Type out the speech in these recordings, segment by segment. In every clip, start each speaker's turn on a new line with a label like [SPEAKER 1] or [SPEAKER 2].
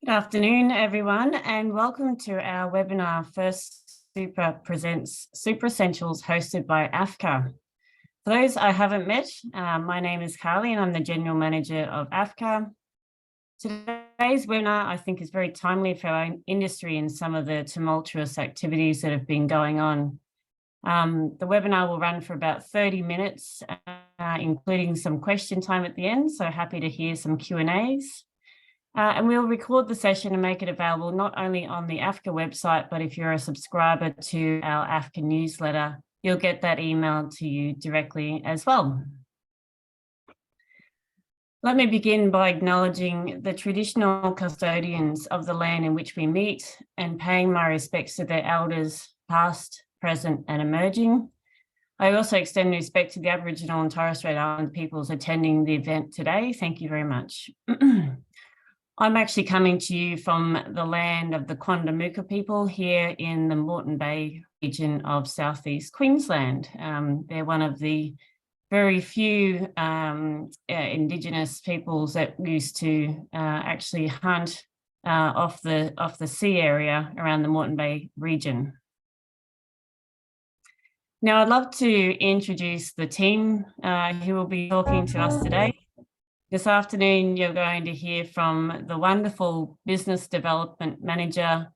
[SPEAKER 1] Good afternoon, everyone, and welcome to our webinar, First Super Presents Super Essentials, hosted by AFCA. For those I haven't met, my name is Carly and I'm the General Manager of AFCA. Today's webinar, I think, is very timely for our industry and some of the tumultuous activities that have been going on. The webinar will run for about 30 minutes, including some question time at the end, so happy to hear some Q&As. And we'll record the session and make it available not only on the AFCA website, but if you're a subscriber to our AFCA newsletter, you'll get that emailed to you directly as well. Let me begin by acknowledging the traditional custodians of the land in which we meet and paying my respects to their elders, past, present, and emerging. I also extend respect to the Aboriginal and Torres Strait Islander peoples attending the event today. Thank you very much. I'm actually coming to you from the land of the Quandamooka people here in the Moreton Bay region of southeast Queensland. They're one of the very few Indigenous peoples that used to actually hunt off the sea area around the Moreton Bay region. Now, I'd love to introduce the team who will be talking to us today. This afternoon, you're going to hear from the wonderful Business Development Manager,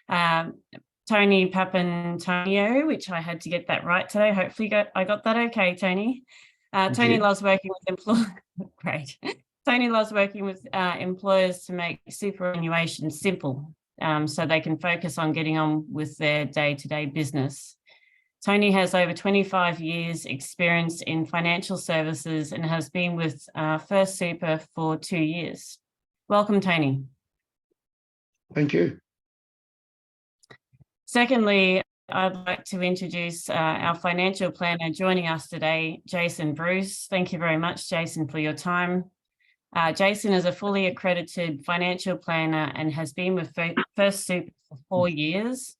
[SPEAKER 1] Tony Papantoniou, which I had to get that right today. Hopefully I got that okay, Tony. Tony loves working with employers. Great. Tony loves working with employers to make superannuation simple so they can focus on getting on with their day-to-day business. Tony has over 25 years experience in financial services and has been with First Super for 2 years. Welcome, Tony.
[SPEAKER 2] Thank you.
[SPEAKER 1] Secondly, I'd like to introduce our financial planner joining us today, Jason Bruce. Thank you very much, Jason, for your time. Jason is a fully accredited financial planner and has been with First Super for 4 years.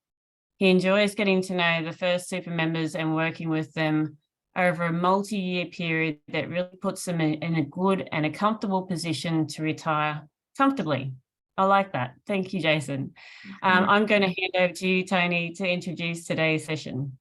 [SPEAKER 1] He enjoys getting to know the First Super members and working with them over a multi-year period that really puts them in a good and a comfortable position to retire comfortably. I like that. Thank you, Jason. I'm going to hand over to you, Tony, to introduce today's session.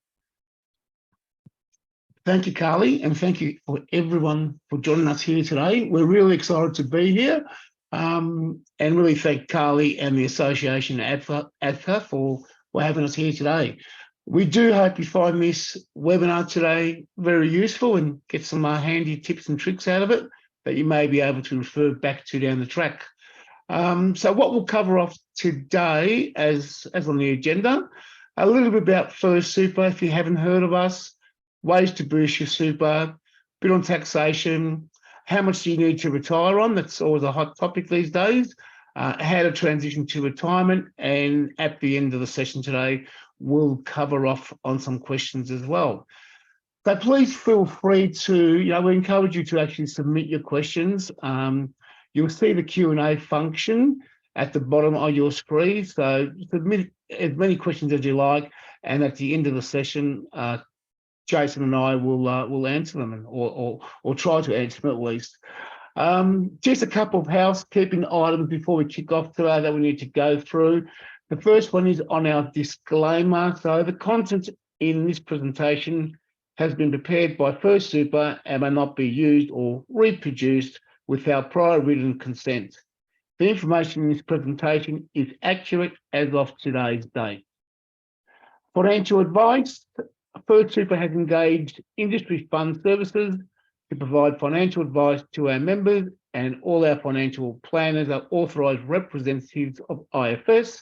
[SPEAKER 2] Thank you, Carly, and thank you for everyone for joining us here today. We're really excited to be here and really thank Carly and the Association AFCA for having us here today. We do hope you find this webinar today very useful and get some handy tips and tricks out of it that you may be able to refer back to down the track. So what we'll cover off today as on the agenda, a little bit about First Super if you haven't heard of us, ways to boost your super, a bit on taxation, how much do you need to retire on, that's always a hot topic these days, how to transition to retirement, and at the end of the session today, we'll cover off on some questions as well. So please feel free to, we encourage you to actually submit your questions. You'll see the Q&A function at the bottom of your screen. So submit as many questions as you like, and at the end of the session, Jason and I will answer them or try to answer them at least. Just a couple of housekeeping items before we kick off today that we need to go through. The first one is on our disclaimer. So the content in this presentation has been prepared by First Super and may not be used or reproduced without prior written consent. The information in this presentation is accurate as of today's date. Financial advice. First Super has engaged industry fund services to provide financial advice to our members, and all our financial planners are authorised representatives of IFS.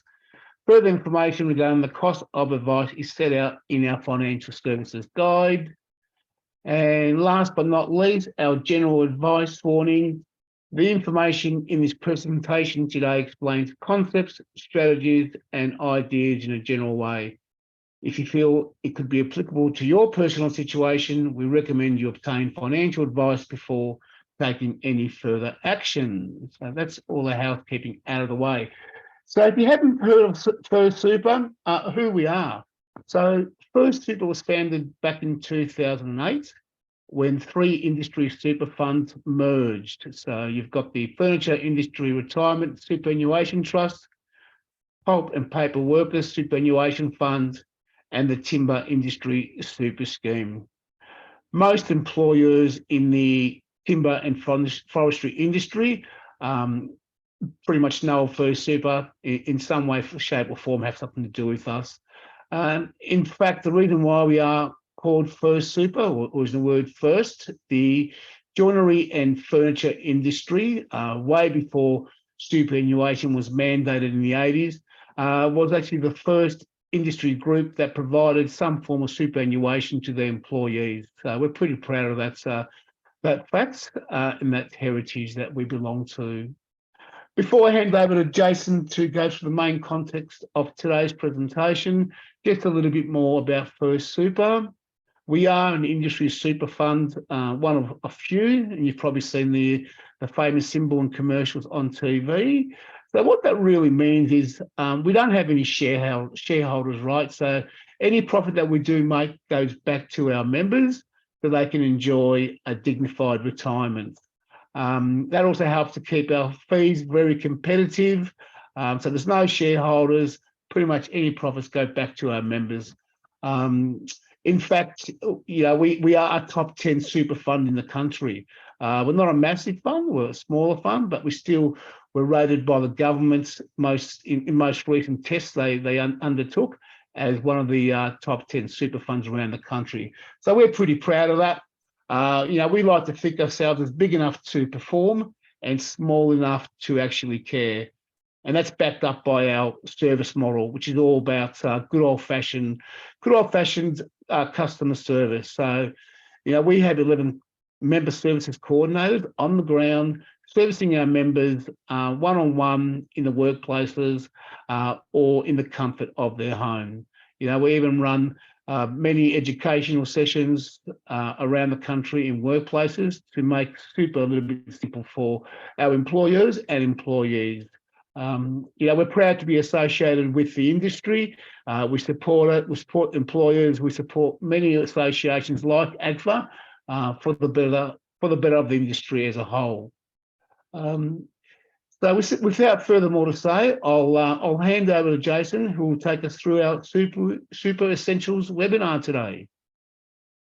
[SPEAKER 2] Further information regarding the cost of advice is set out in our financial services guide. And last but not least, our general advice warning. The information in this presentation today explains concepts, strategies, and ideas in a general way. If you feel it could be applicable to your personal situation, we recommend you obtain financial advice before taking any further action. So that's all the housekeeping out of the way. So if you haven't heard of First Super, who we are. So First Super was founded back in 2008. when three industry super funds merged. So you've got the Furniture Industry Retirement Superannuation Trust, Pulp and Paper Workers Superannuation Fund, and the Timber Industry Super Scheme. Most employers in the timber and forestry industry pretty much know First Super in some way, shape or form, have something to do with us. In fact, the reason why we are called First Super, or is the word first, the joinery and furniture industry, way before superannuation was mandated in the 80s, was actually the first industry group that provided some form of superannuation to their employees. So we're pretty proud of that fact and that heritage that we belong to. Before I hand over to Jason to go through the main context of today's presentation, just a little bit more about First Super. We are an industry super fund, one of a few, and you've probably seen the famous symbol and commercials on TV. So what that really means is we don't have any shareholders, right? So any profit that we do make goes back to our members so they can enjoy a dignified retirement. That also helps to keep our fees very competitive. So there's no shareholders, pretty much any profits go back to our members. In fact, you know, we are a top 10 super fund in the country. We're not a massive fund, we're a smaller fund, but we're rated by the government's most recent tests they undertook as one of the top 10 super funds around the country. So we're pretty proud of that. You know, we like to think ourselves as big enough to perform and small enough to actually care. And that's backed up by our service model, which is all about good old-fashioned customer service. So, you know, we have 11 member services coordinators on the ground, servicing our members one-on-one in the workplaces or in the comfort of their home. You know, we even run many educational sessions around the country in workplaces to make super a little bit simple for our employers and employees. You know, we're proud to be associated with the industry. We support it. We support employers. We support many associations like AFCA for the better of the industry as a whole. So without further more to say, I'll hand over to Jason, who will take us through our Super Essentials webinar today.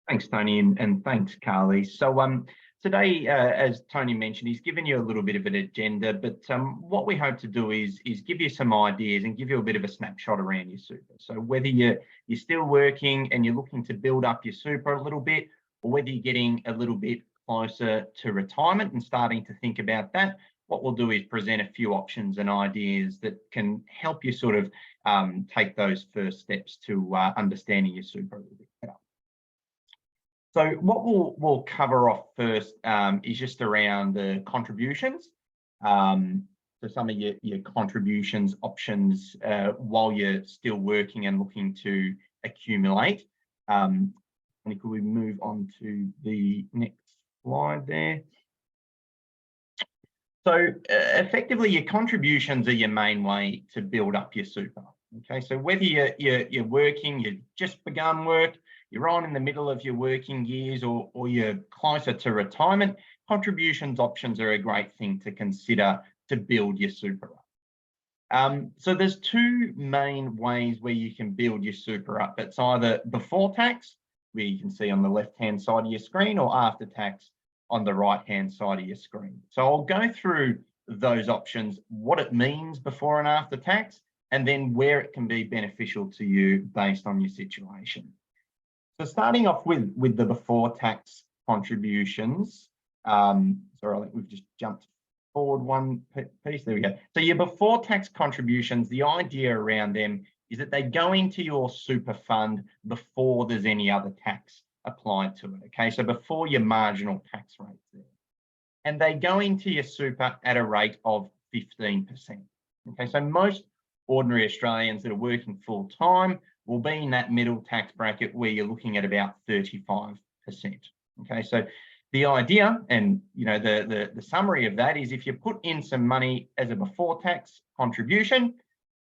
[SPEAKER 3] Thanks, Tony, and thanks, Carly. So today, as Tony mentioned, he's given you a little bit of an agenda, but what we hope to do is give you some ideas and give you a bit of a snapshot around your super. So whether you're still working and you're looking to build up your super a little bit, or whether you're getting a little bit closer to retirement and starting to think about that, what we'll do is present a few options and ideas that can help you sort of take those first steps to understanding your super a little bit better. So what we'll cover off first is just around the contributions. So some of your contributions options while you're still working and looking to accumulate. And could we move on to the next slide there? So effectively, your contributions are your main way to build up your super. Okay, so whether you're working, you've just begun work, you're on in the middle of your working years, or you're closer to retirement, contributions options are a great thing to consider to build your super up. So there's two main ways where you can build your super up. It's either before tax, where you can see on the left-hand side of your screen, or after tax on the right-hand side of your screen. So I'll go through those options, what it means before and after tax, and then where it can be beneficial to you based on your situation. So starting off with the before tax contributions, sorry, I think we've just jumped forward one piece, there we go. So your before tax contributions, the idea around them is that they go into your super fund before there's any other tax applied to it, okay? So before your marginal tax rate there. And they go into your super at a rate of 15%, okay? So most ordinary Australians that are working full time will be in that middle tax bracket where you're looking at about 35%, okay? So the idea and, you know, the summary of that is if you put in some money as a before tax contribution,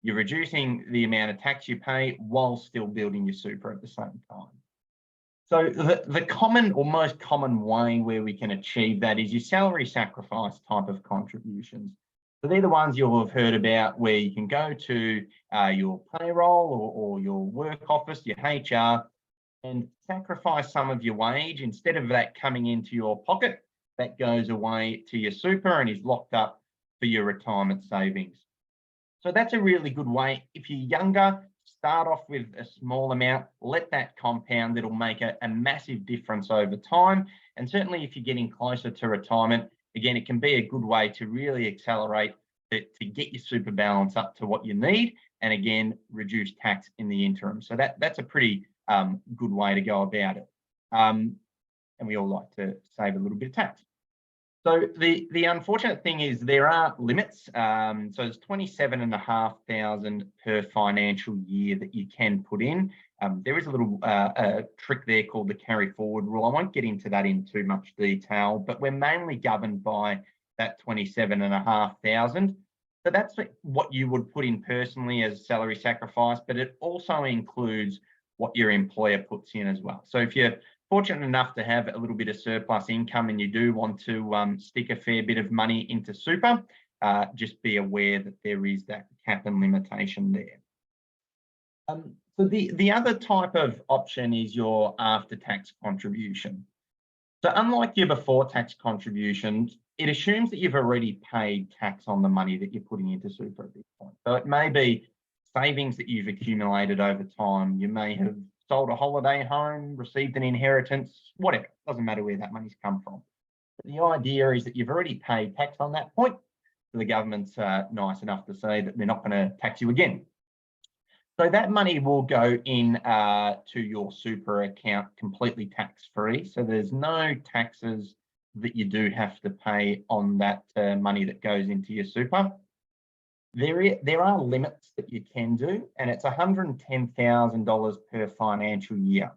[SPEAKER 3] you're reducing the amount of tax you pay while still building your super at the same time. So the common or most common way where we can achieve that is your salary sacrifice type of contributions. So they're the ones you'll have heard about, where you can go to your payroll or your work office, your HR, and sacrifice some of your wage. Instead of that coming into your pocket, that goes away to your super and is locked up for your retirement savings. So that's a really good way. If you're younger, start off with a small amount, let that compound. It'll make a massive difference over time. And certainly if you're getting closer to retirement, again, it can be a good way to really accelerate it, to get your super balance up to what you need, and again, reduce tax in the interim. So that's a pretty good way to go about it. And we all like to save a little bit of tax. So the unfortunate thing is there are limits. So it's 27,500 per financial year that you can put in. There is a little trick there called the carry forward rule. I won't get into that in too much detail, but we're mainly governed by that 27,500. So that's what you would put in personally as salary sacrifice, but it also includes what your employer puts in as well. So if you're fortunate enough to have a little bit of surplus income and you do want to stick a fair bit of money into super, just be aware that there is that cap and limitation there. So the other type of option is your after-tax contribution. So unlike your before-tax contributions, it assumes that you've already paid tax on the money that you're putting into super at this point. So it may be savings that you've accumulated over time. You may have sold a holiday home, received an inheritance, whatever. Doesn't matter where that money's come from. But the idea is that you've already paid tax on that point. So the government's nice enough to say that they're not going to tax you again. So that money will go in to your super account completely tax-free. So there's no taxes that you do have to pay on that money that goes into your super. There are limits that you can do, and it's $110,000 per financial year.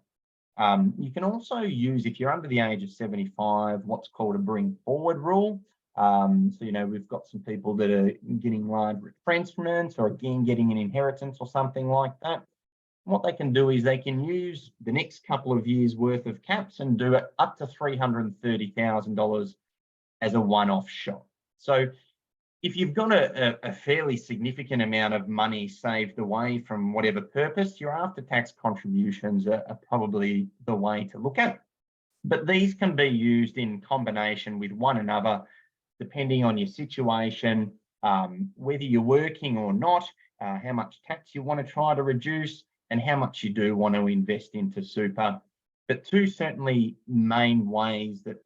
[SPEAKER 3] You can also use, if you're under the age of 75, what's called a bring forward rule. So, you know, we've got some people that are getting large retrenchments or again getting an inheritance or something like that. And what they can do is they can use the next couple of years worth of caps and do it up to $330,000 as a one-off shot. So if you've got a fairly significant amount of money saved away from whatever purpose, your after-tax contributions are probably the way to look at. But these can be used in combination with one another, depending on your situation, whether you're working or not, how much tax you want to try to reduce, and how much you do want to invest into super. But two certainly main ways that,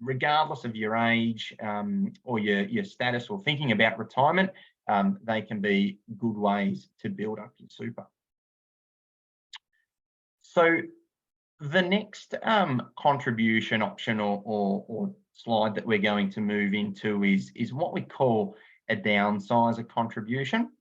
[SPEAKER 3] regardless of your age or your status or thinking about retirement, they can be good ways to build up your super. So the next contribution option or slide that we're going to move into is what we call a downsizer contribution.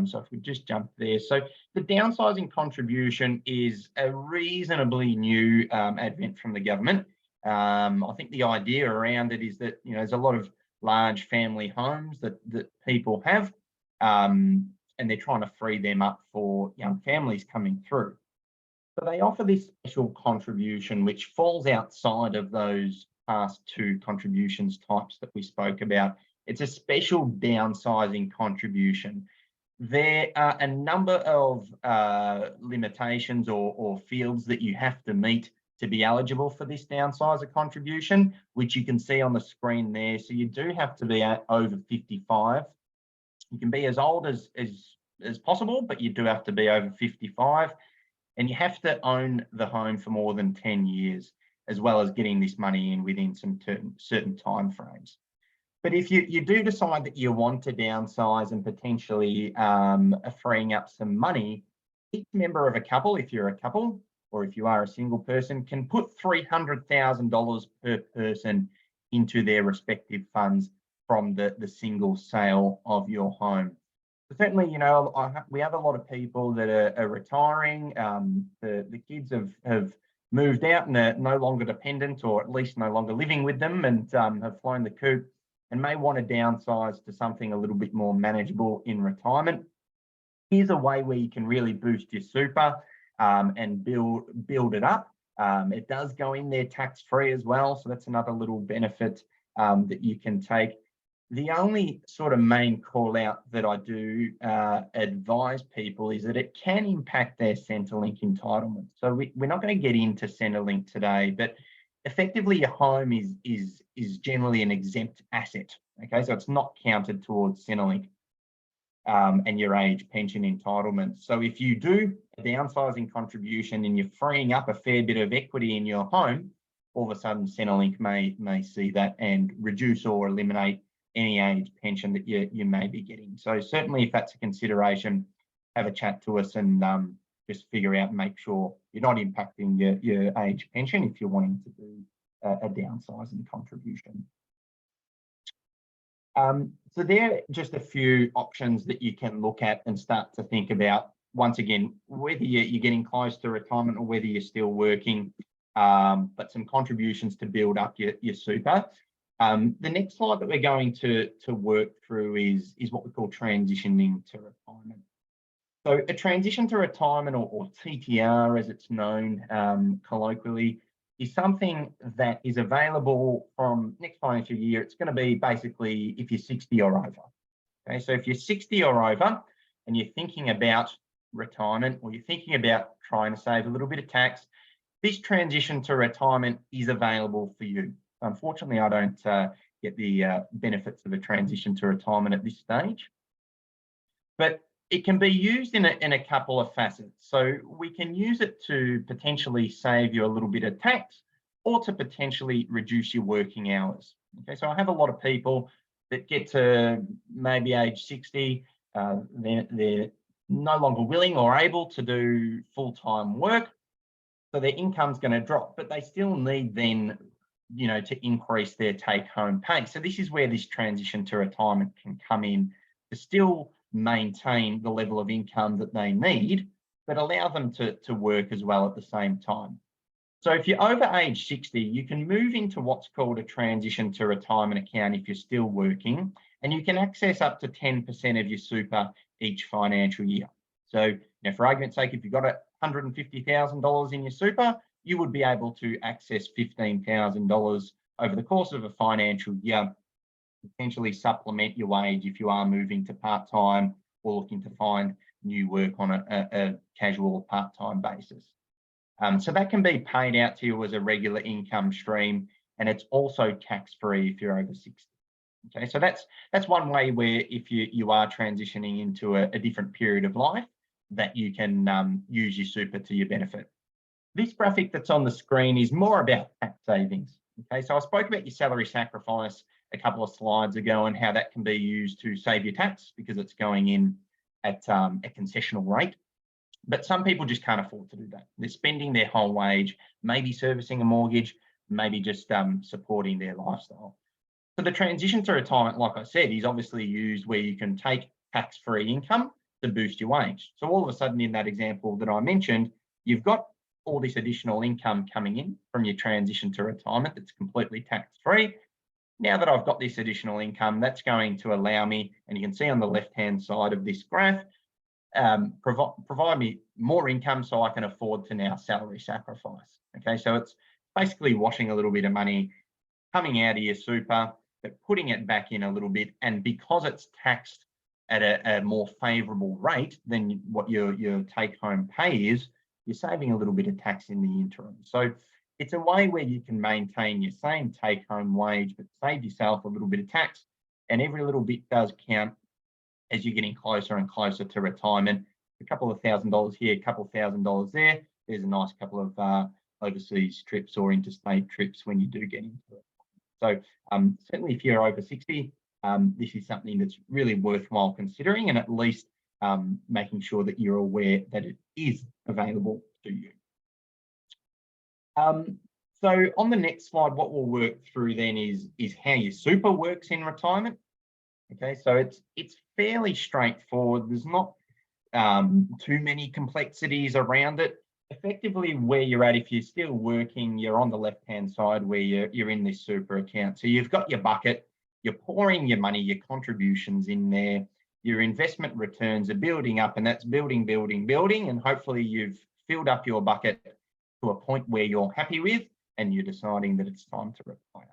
[SPEAKER 3] So if we just jump there. So the downsizing contribution is a reasonably new advent from the government. I think the idea around it is that, you know, there's a lot of large family homes that people have, and they're trying to free them up for young families coming through. So they offer this special contribution which falls outside of those past two contributions types that we spoke about. It's a special downsizing contribution. There are a number of limitations or fields that you have to meet to be eligible for this downsizer contribution, which you can see on the screen there. So you do have to be over 55. You can be as old as possible, but you do have to be over 55. And you have to own the home for more than 10 years, as well as getting this money in within some certain time frames. But if you do decide that you want to downsize and potentially freeing up some money, each member of a couple, if you're a couple, or if you are a single person, can put $300,000 per person into their respective funds from the single sale of your home. So certainly, you know, we have a lot of people that are retiring. The kids have moved out and are no longer dependent, or at least no longer living with them, and have flown the coop and may want to downsize to something a little bit more manageable in retirement. Here's a way where you can really boost your super and build it up It does go in there tax-free as well, so that's another little benefit that you can take. The only sort of main call out that I do advise people is that it can impact their Centrelink entitlement. So we're not going to get into Centrelink today, but effectively your home is generally an exempt asset. Okay, so it's not counted towards Centrelink and your age pension entitlement. So if you do a downsizing contribution and you're freeing up a fair bit of equity in your home, all of a sudden Centrelink may see that and reduce or eliminate any age pension that you may be getting. So certainly if that's a consideration, have a chat to us and just figure out and make sure you're not impacting your age pension if you're wanting to do a downsizing contribution. So there are just a few options that you can look at and start to think about, once again, whether you're getting close to retirement or whether you're still working, but some contributions to build up your super. The next slide that we're going to work through is what we call transitioning to retirement. So a transition to retirement, or TTR as it's known colloquially, is something that is available from next financial year. It's going to be basically if you're 60 or over. Okay, so if you're 60 or over and you're thinking about retirement, or you're thinking about trying to save a little bit of tax, this transition to retirement is available for you. Unfortunately, I don't get the benefits of a transition to retirement at this stage, but it can be used in a couple of facets. So we can use it to potentially save you a little bit of tax, or to potentially reduce your working hours. Okay, so I have a lot of people that get to maybe age 60, they're no longer willing or able to do full-time work, so their income's going to drop, but they still need then, to increase their take-home pay. So this is where this transition to retirement can come in, to still maintain the level of income that they need, but allow them to work as well at the same time. So if you're over age 60, you can move into what's called a transition to retirement account if you're still working, and you can access up to 10% of your super each financial year. So for argument's sake, if you've got $150,000 in your super, you would be able to access $15,000 over the course of a financial year, potentially supplement your wage if you are moving to part-time or looking to find new work on a casual part-time basis. So that can be paid out to you as a regular income stream, and it's also tax-free if you're over 60. Okay, so that's one way where if you are transitioning into a different period of life, that you can use your super to your benefit. This graphic that's on the screen is more about tax savings. Okay, so I spoke about your salary sacrifice a couple of slides ago and how that can be used to save your tax because it's going in at a concessional rate. But some people just can't afford to do that. They're spending their whole wage, maybe servicing a mortgage, maybe just supporting their lifestyle. So the transition to retirement, like I said, is obviously used where you can take tax-free income to boost your wage. So all of a sudden in that example that I mentioned, you've got all this additional income coming in from your transition to retirement that's completely tax-free. Now that I've got this additional income, that's going to allow me, and you can see on the left-hand side of this graph, provide me more income so I can afford to now salary sacrifice. Okay, so it's basically washing a little bit of money coming out of your super, but putting it back in a little bit. And because it's taxed at a more favourable rate than what your take-home pay is, you're saving a little bit of tax in the interim. So it's a way where you can maintain your same take-home wage, but save yourself a little bit of tax. And every little bit does count as you're getting closer and closer to retirement. A couple of $1,000 here, a couple of $1,000 there. There's a nice couple of overseas trips or interstate trips when you do get into it. So certainly if you're over 60, this is something that's really worthwhile considering, and at least making sure that you're aware that it is available to you. So on the next slide, what we'll work through then is how your super works in retirement. Okay, so it's fairly straightforward. There's not too many complexities around it. Effectively, where you're at, if you're still working, you're on the left-hand side where you're in this super account. So you've got your bucket, you're pouring your money, your contributions in there, your investment returns are building up, and that's building, and hopefully you've filled up your bucket to a point where you're happy with and you're deciding that it's time to retire.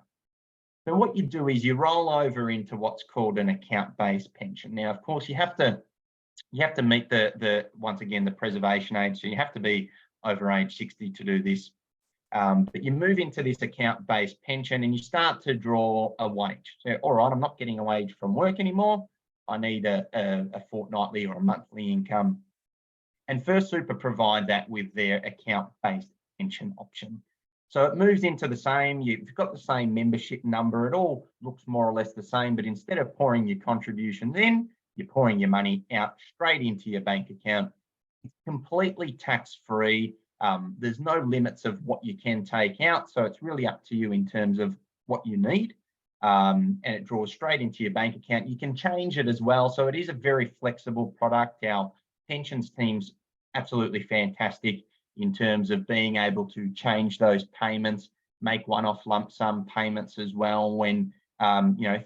[SPEAKER 3] So what you do is you roll over into what's called an account-based pension. Now, of course, you have to meet the once again, the preservation age. So you have to be over age 60 to do this. But you move into this account-based pension and you start to draw a wage. So, all right, I'm not getting a wage from work anymore. I need a fortnightly or a monthly income. And First Super provide that with their account-based pension option. So it moves into the same, you've got the same membership number, it all looks more or less the same, but instead of pouring your contributions in, you're pouring your money out straight into your bank account. It's completely tax-free. There's no limits of what you can take out, so it's really up to you in terms of what you need. And it draws straight into your bank account. You can change it as well, so it is a very flexible product. Our pensions team's absolutely fantastic in terms of being able to change those payments, make one-off lump sum payments as well when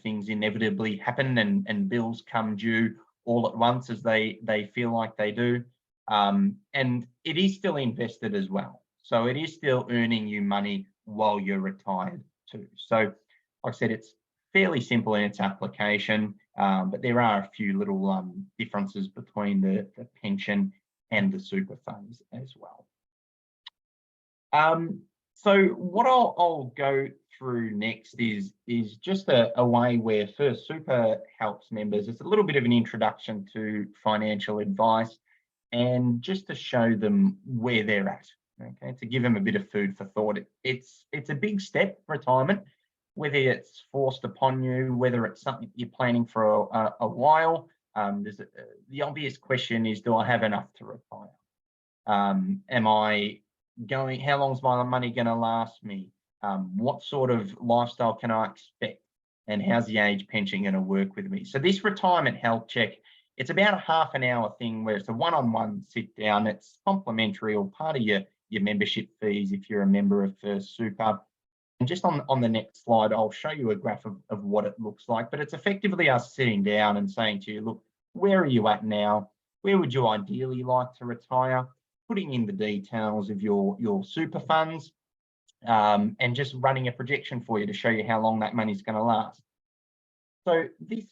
[SPEAKER 3] things inevitably happen and bills come due all at once as they feel like they do. And it is still invested as well. So it is still earning you money while you're retired too. So like I said, it's fairly simple in its application, but there are a few little differences between the pension and the super funds as well. So what I'll go through next is just a way where First Super helps members. It's a little bit of an introduction to financial advice and just to show them where they're at, okay, to give them a bit of food for thought. It's a big step, retirement, whether it's forced upon you, whether it's something you're planning for a while. The obvious question is, do I have enough to retire? How long's my money going to last me? What sort of lifestyle can I expect? And how's the age pension going to work with me? So this retirement health check, it's about a half an hour thing where it's a one-on-one sit down. It's complimentary or part of your membership fees if you're a member of First Super. And just on the next slide, I'll show you a graph of what it looks like. But it's effectively us sitting down and saying to you, look, where are you at now? Where would you ideally like to retire? Putting in the details of your super funds and just running a projection for you to show you how long that money's going to last. So this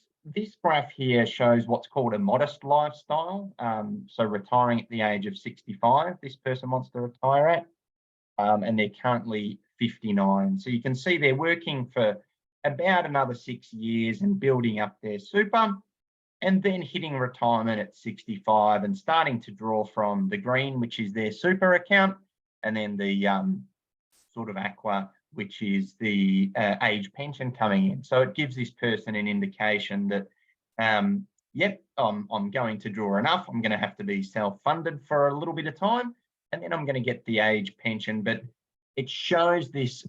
[SPEAKER 3] graph here shows what's called a modest lifestyle. So retiring at the age of 65, this person wants to retire at, and they're currently 59. So you can see they're working for about another 6 years and building up their super, and then hitting retirement at 65 and starting to draw from the green, which is their super account, and then the sort of aqua, which is the age pension coming in. So it gives this person an indication that, yep, I'm going to draw enough. I'm going to have to be self-funded for a little bit of time, and then I'm going to get the age pension. But it shows this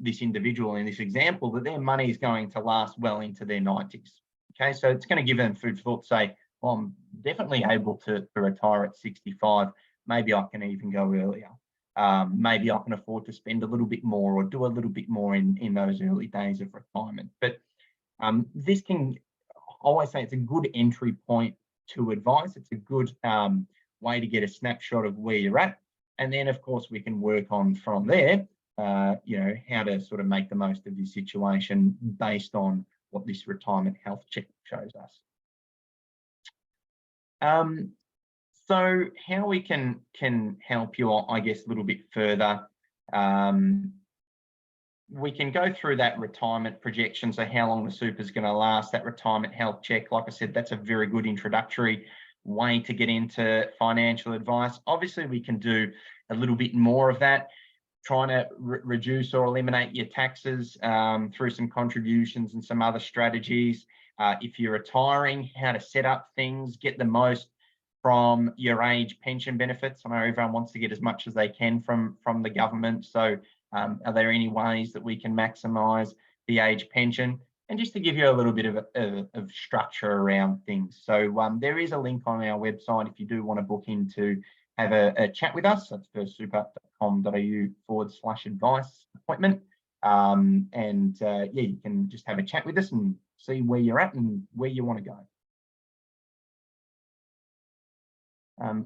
[SPEAKER 3] this individual in this example that their money is going to last well into their 90s. Okay, so it's going to give them food for thought to say, well, I'm definitely able to retire at 65. Maybe I can even go earlier. Maybe I can afford to spend a little bit more or do a little bit more in those early days of retirement. But this can, I always say, it's a good entry point to advice. It's a good way to get a snapshot of where you're at. And then, of course, we can work on from there, how to sort of make the most of your situation based on what this retirement health check shows us. So how we can help you, I guess, a little bit further. We can go through that retirement projection, so how long the super is going to last, that retirement health check. Like I said, that's a very good introductory way to get into financial advice. Obviously, we can do a little bit more of that, trying to reduce or eliminate your taxes through some contributions and some other strategies. If you're retiring, how to set up things, get the most from your age pension benefits. I know everyone wants to get as much as they can from the government. So are there any ways that we can maximise the age pension? And just to give you a little bit of structure around things. So there is a link on our website if you do want to book in to have a chat with us. That's firstsuper.com.au/advice appointment. Yeah, you can just have a chat with us and see where you're at and where you want to go.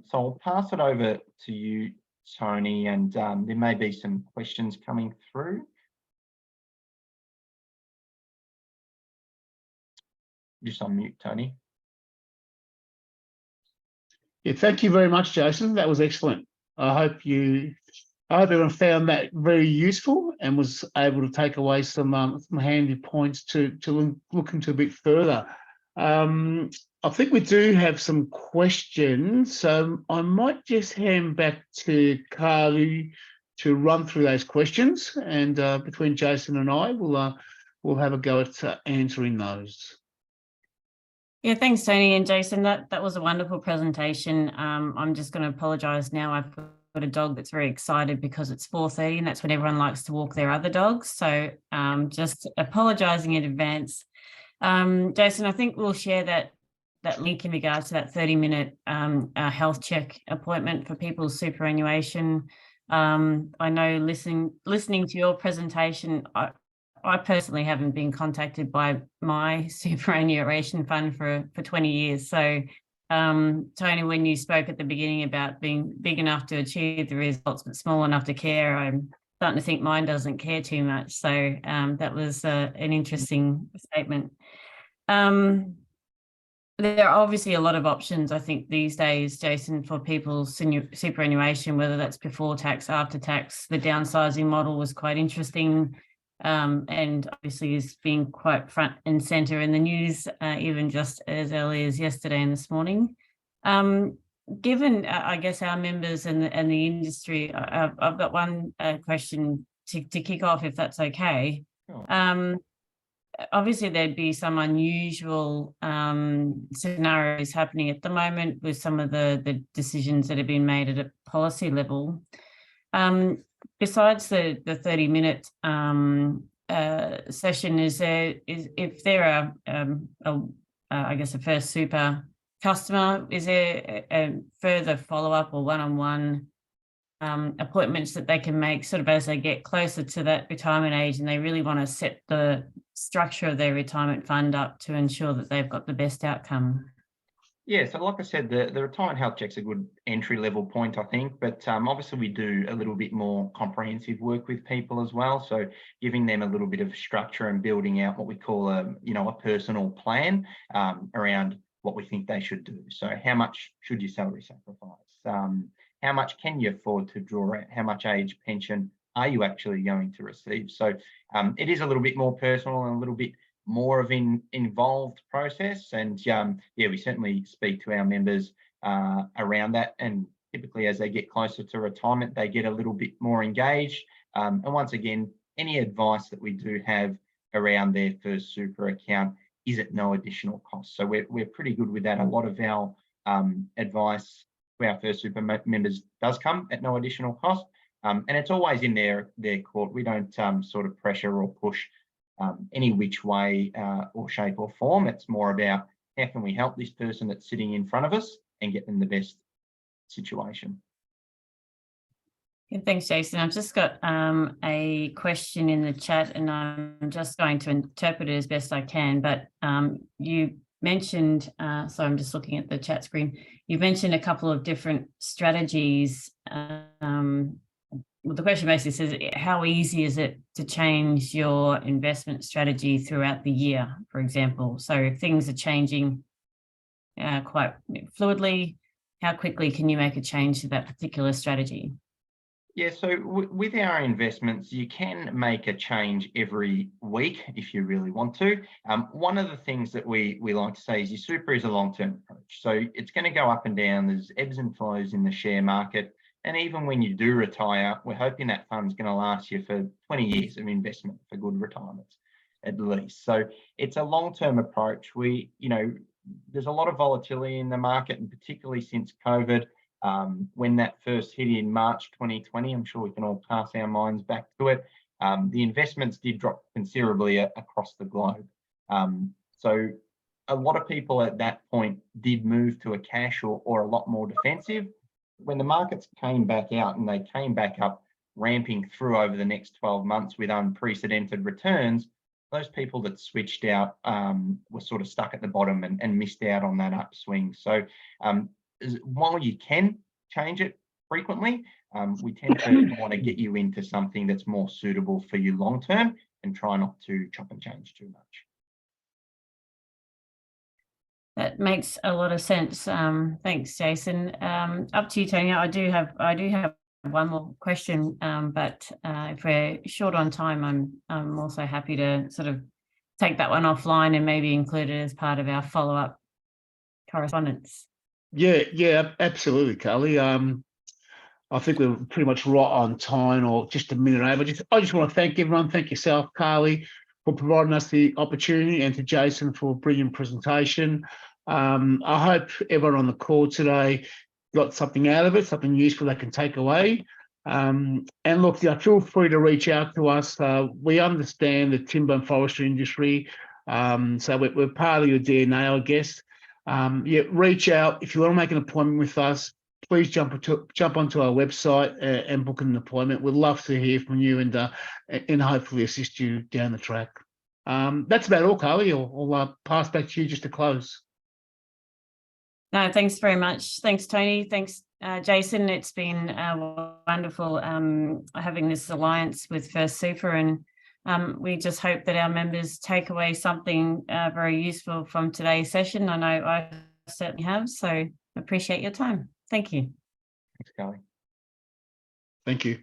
[SPEAKER 3] So I'll pass it over to you, Tony, and there may be some questions coming through. Just on mute, Tony.
[SPEAKER 2] Yeah, thank you very much, Jason. That was excellent. I hope everyone found that very useful and was able to take away some handy points to look into a bit further. I think we do have some questions, so I might just hand back to Carly to run through those questions, and between Jason and I, we'll have a go at answering those.
[SPEAKER 1] Yeah, thanks, Tony and Jason. That was a wonderful presentation. I'm just going to apologise now. I've got a dog that's very excited because it's 4:30 and that's when everyone likes to walk their other dogs. So just apologising in advance. Jason, I think we'll share that link in regards to that 30-minute health check appointment for people's superannuation. I know listening to your presentation, I personally haven't been contacted by my superannuation fund for 20 years. So, Tony, when you spoke at the beginning about being big enough to achieve the results but small enough to care, I'm starting to think mine doesn't care too much. So that was an interesting statement. There are obviously a lot of options, I think, these days, Jason, for people's superannuation, whether that's before tax, after tax. The downsizing model was quite interesting. And obviously is being quite front and centre in the news, even just as early as yesterday and this morning. Given, I guess, our members and the industry, I've got one question to kick off, if that's okay. Sure. Obviously, there'd be some unusual scenarios happening at the moment with some of the decisions that have been made at a policy level. Besides the 30-minute session, if there are I guess a First Super customer, is there a further follow-up or one-on-one appointments that they can make sort of as they get closer to that retirement age and they really want to set the structure of their retirement fund up to ensure that they've got the best outcome?
[SPEAKER 3] Yeah, so like I said, the retirement health check's a good entry level point, I think, but obviously we do a little bit more comprehensive work with people as well. So giving them a little bit of structure and building out what we call a personal plan around what we think they should do. So how much should you salary sacrifice? How much can you afford to draw out? How much age pension are you actually going to receive? So it is a little bit more personal and a little bit more of an involved process, and yeah, we certainly speak to our members around that, and typically as they get closer to retirement they get a little bit more engaged, and once again, any advice that we do have around their First Super account is at no additional cost. So we're pretty good with that. A lot of our advice to our First Super members does come at no additional cost, and it's always in their court. We don't sort of pressure or push any which way or shape or form. It's more about how can we help this person that's sitting in front of us and get them the best situation.
[SPEAKER 1] Yeah, thanks, Jason. I've just got a question in the chat and I'm just going to interpret it as best I can, but you mentioned, so I'm just looking at the chat screen, you mentioned a couple of different strategies. The question basically says, how easy is it to change your investment strategy throughout the year, for example? So if things are changing quite fluidly, how quickly can you make a change to that particular strategy?
[SPEAKER 3] Yeah, so with our investments, you can make a change every week if you really want to. One of the things that we like to say is your super is a long-term approach. So it's going to go up and down. There's ebbs and flows in the share market. And even when you do retire, we're hoping that fund's going to last you for 20 years of investment for good retirements, at least. So it's a long-term approach. There's a lot of volatility in the market, and particularly since COVID, when that first hit in March 2020, I'm sure we can all pass our minds back to it. The investments did drop considerably across the globe. So a lot of people at that point did move to a cash or a lot more defensive. When the markets came back out and they came back up, ramping through over the next 12 months with unprecedented returns, those people that switched out were sort of stuck at the bottom and missed out on that upswing. So while you can change it frequently, we tend to want to get you into something that's more suitable for you long term and try not to chop and change too much.
[SPEAKER 1] That makes a lot of sense. Thanks, Jason. Up to you, Tony. I do have one more question, but if we're short on time, I'm also happy to sort of take that one offline and maybe include it as part of our follow-up correspondence.
[SPEAKER 2] Yeah, absolutely, Carly. I think we're pretty much right on time, or just a minute over. I just want to thank everyone. Thank yourself, Carly, for providing us the opportunity, and to Jason for a brilliant presentation. I hope everyone on the call today got something out of it, something useful they can take away. And look, feel free to reach out to us. We understand the timber and forestry industry, so we're part of your DNA, I guess. Reach out if you want to make an appointment with us. Please jump onto our website and book an appointment. We'd love to hear from you and hopefully assist you down the track. That's about all, Carly. I'll pass back to you just to close.
[SPEAKER 1] No, thanks very much. Thanks, Tony. Thanks, Jason. It's been wonderful having this alliance with First Super, and we just hope that our members take away something very useful from today's session. I know I certainly have, so appreciate your time. Thank you.
[SPEAKER 3] Thanks, Carly.
[SPEAKER 2] Thank you.